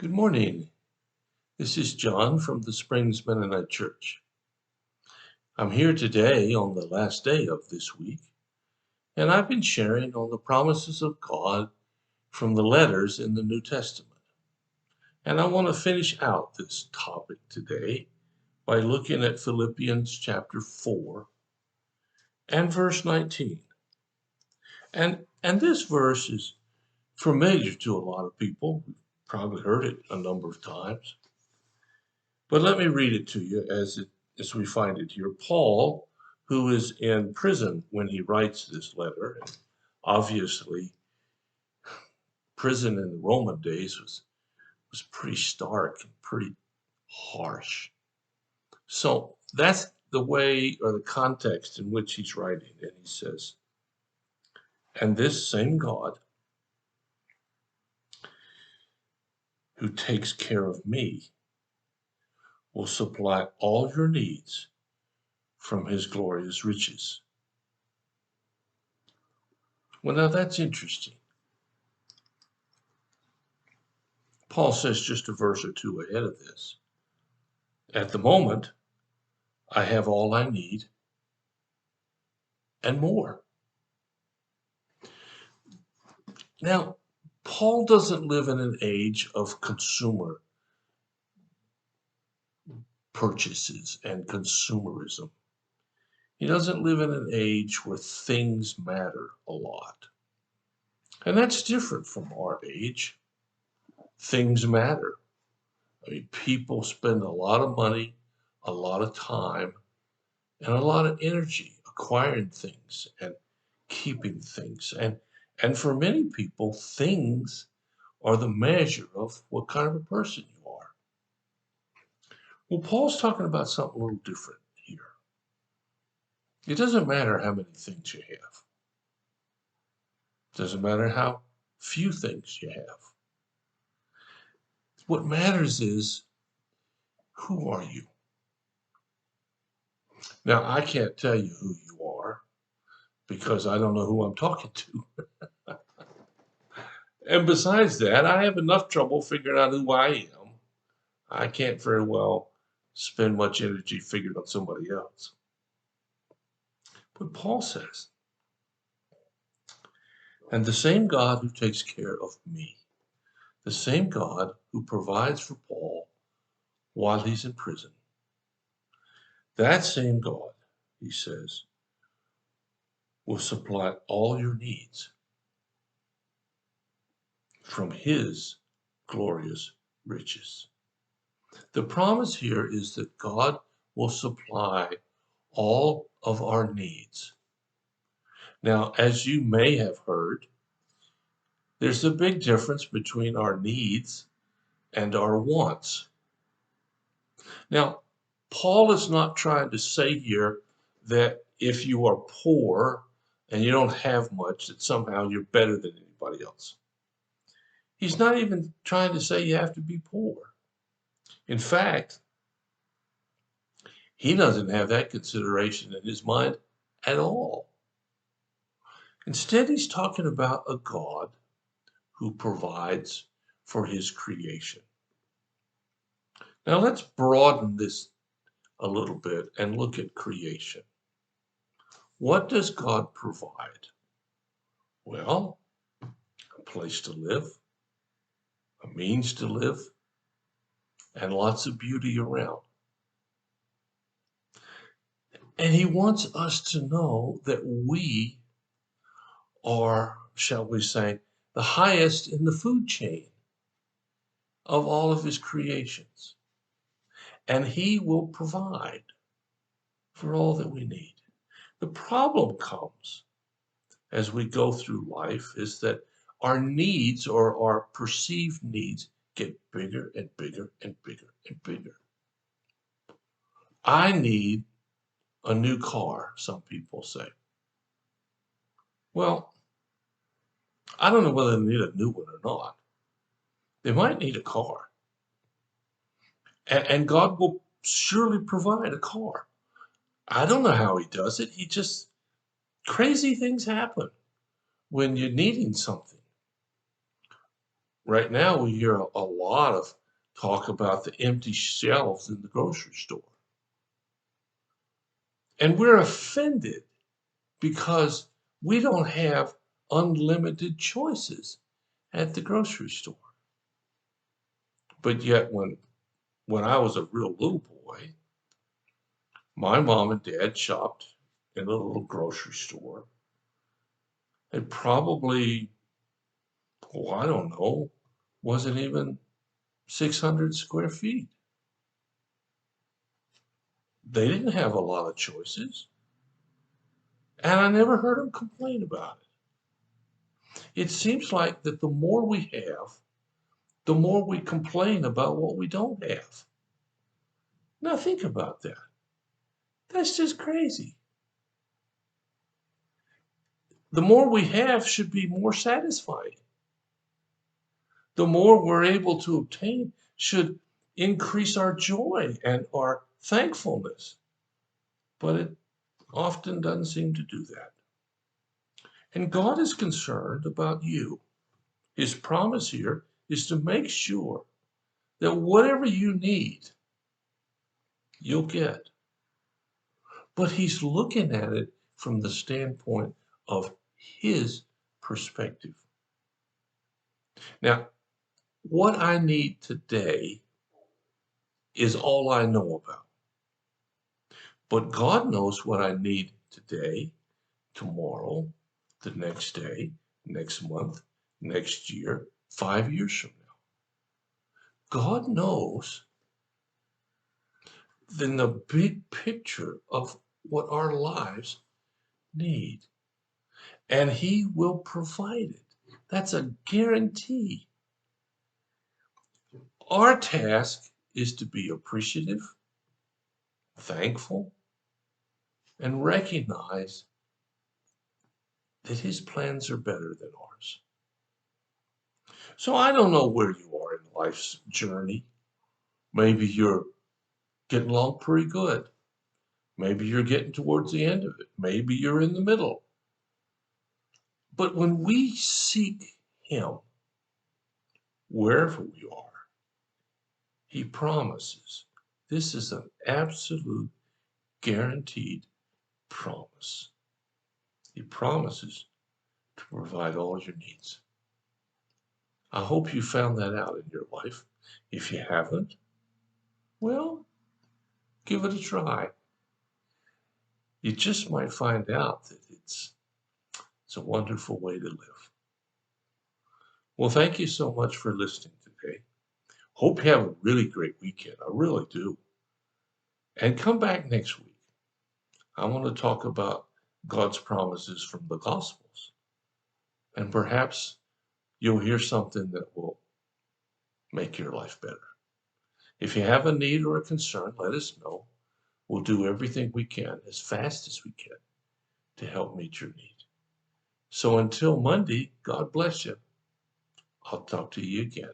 Good morning. This is John from the Springs Mennonite Church. I'm here today on the last day of this week, and I've been sharing on the promises of God from the letters in the New Testament. And I want to finish out this topic today by looking at Philippians chapter 4 and verse 19. And this verse is familiar to a lot of people. We've probably heard it a number of times. But let me read it to you as we find it here. Paul, who is in prison when he writes this letter, and obviously prison in the Roman days was pretty stark and pretty harsh. So that's the way or the context in which he's writing. And he says, and this same God who takes care of me will supply all your needs from his glorious riches. Well, now that's interesting. Paul says just a verse or two ahead of this. At the moment, I have all I need and more. Now, Paul doesn't live in an age of consumer purchases and consumerism. He doesn't live in an age where things matter a lot. And that's different from our age. Things matter. I mean, people spend a lot of money, a lot of time, and a lot of energy acquiring things and keeping things. And for many people, things are the measure of what kind of a person you are. Well, Paul's talking about something a little different here. It doesn't matter how many things you have. It doesn't matter how few things you have. What matters is, who are you? Now, I can't tell you who you are because I don't know who I'm talking to. And besides that, I have enough trouble figuring out who I am. I can't very well spend much energy figuring out somebody else. But Paul says, and the same God who takes care of me, the same God who provides for Paul while he's in prison, that same God, he says, will supply all your needs from his glorious riches. The promise here is that God will supply all of our needs. Now, as you may have heard, there's a big difference between our needs and our wants. Now, Paul is not trying to say here that if you are poor and you don't have much, that somehow you're better than anybody else. He's not even trying to say you have to be poor. In fact, he doesn't have that consideration in his mind at all. Instead, he's talking about a God who provides for his creation. Now, let's broaden this a little bit and look at creation. What does God provide? Well, a place to live, a means to live, and lots of beauty around. And he wants us to know that we are, shall we say, the highest in the food chain of all of his creations. And he will provide for all that we need. The problem comes as we go through life is that our needs or our perceived needs get bigger and bigger and bigger and bigger. I need a new car, some people say. Well, I don't know whether they need a new one or not. They might need a car. And God will surely provide a car. I don't know how he does it. He just, crazy things happen when you're needing something. Right now, we hear a lot of talk about the empty shelves in the grocery store. And we're offended because we don't have unlimited choices at the grocery store. But yet, when I was a real little boy, my mom and dad shopped in a little grocery store. It probably, oh, I don't know, wasn't even 600 square feet. They didn't have a lot of choices, and I never heard them complain about it. It seems like that the more we have, the more we complain about what we don't have. Now think about that. That's just crazy. The more we have should be more satisfying. The more we're able to obtain should increase our joy and our thankfulness. But it often doesn't seem to do that. And God is concerned about you. His promise here is to make sure that whatever you need, you'll get. But He's looking at it from the standpoint of His perspective. Now, what I need today is all I know about. But God knows what I need today, tomorrow, the next day, next month, next year, 5 years from now. God knows then the big picture of what our lives need. And He will provide it. That's a guarantee. Our task is to be appreciative, thankful, and recognize that His plans are better than ours. So I don't know where you are in life's journey. Maybe you're getting along pretty good. Maybe you're getting towards the end of it. Maybe you're in the middle. But when we seek Him, wherever we are, He promises. This is an absolute guaranteed promise. He promises to provide all your needs. I hope you found that out in your life. If you haven't, well, give it a try. You just might find out that it's a wonderful way to live. Well, thank you so much for listening today. Hope you have a really great weekend. I really do. And come back next week. I want to talk about God's promises from the Gospels. And perhaps you'll hear something that will make your life better. If you have a need or a concern, let us know. We'll do everything we can as fast as we can to help meet your need. So until Monday, God bless you. I'll talk to you again.